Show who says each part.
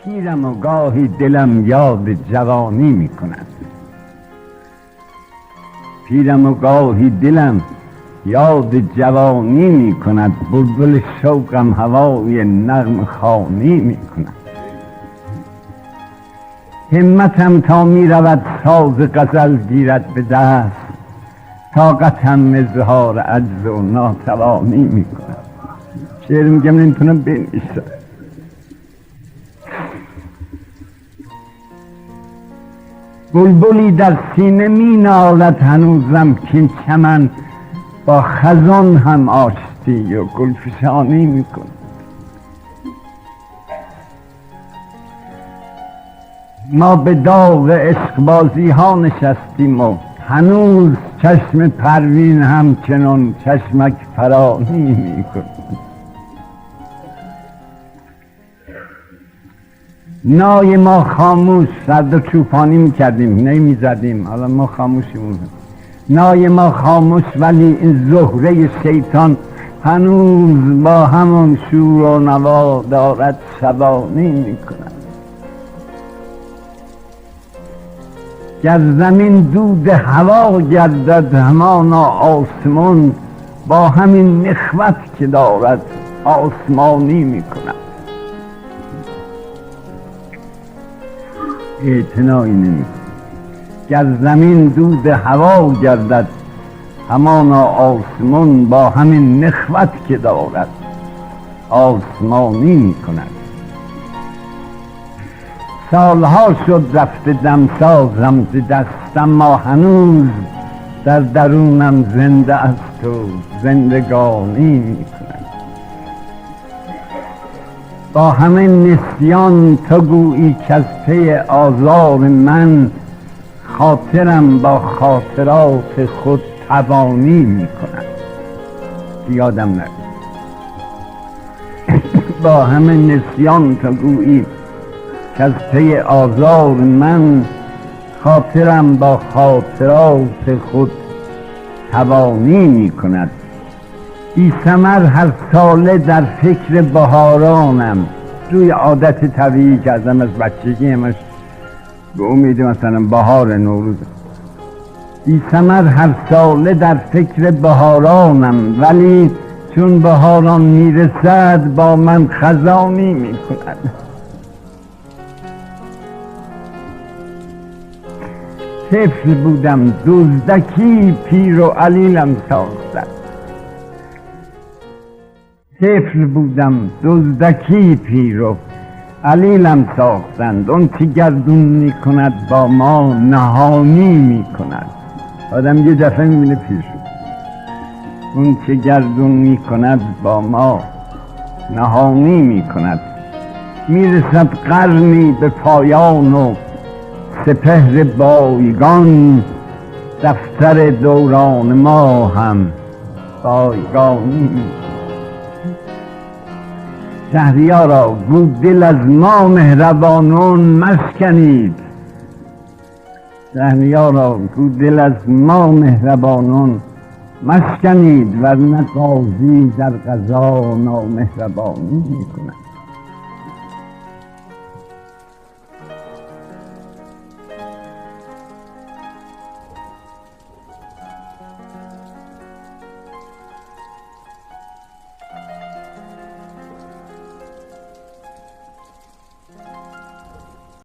Speaker 1: پیرم و گاهی دلم یاد جوانی می کند، پیرم و گاهی دلم یاد جوانی می کند، بلبل شوقم هوای نغمه خوانی می کند. همتم تا می رود ساز غزل گیرد به دست، طاقتم اظهار عجز و ناتوانی می کند. شعر میگم نمیتونم بنویسم. بلبلی در سینه می نالد هنوزم که چمن با خزان هم آشتی و گلفشانی می کند. ما به داغ عشقبازی ها نشستیم و هنوز چشم پروین همچنان چشمک فرانی می کند. نای ما خاموش، سرد و چوپانی می کردیم نمی زدیم، حالا ما خاموشیم. نای ما خاموش ولی این زهره شیطان هنوز با همون شور و نوا دارد شبانی می کند. گر زمین دود هوا گردد همانا آسمان با همین نخوت که دارد آسمانی می کند. اعتنایی نمی کند. گر زمین دود هوا گردد همانا آسمان با همین نخوت که دارد آسمانی می کند. سالها شد رفته دمسازم ز دستم، ما هنوز در درونم زنده است و زندگانی می کند. با همه نسیان تو گویی که از پی آزار من خاطرم با خاطرات خود توانی می کند. یادم نکن. با همه نسیان تو گویی که از پی آزار من خاطرم با خاطرات خود توانی می کند. بی ثمر هر ساله در فکر بهارانم، روی عادت طبیعی که ازم از بچگی همش به امید مثلا بهار نوروز. بی ثمر هر ساله در فکر بهارانم، ولی چون بهاران میرسد با من خزانی می کند. طفل بودم دزدکی پیر و علیلم ساختند. طفل بودم دزدکی پیر و علیلم ساختند. اون چه گردون می کند با ما نهانی می کند. آدم یه دفعه می بینه پیر شد. اون چه گردون می کند با ما نهانی می کند. می رسد قرنی به پایان و سپهر بایگان، دفتر دوران ما هم بایگانی می کند. شهریارا گو دل از ما مهربانان مشکنید. شهریارا گو دل از ما مهربانان مشکنید، ورنه قاضی در قضا نامهربانی می کند.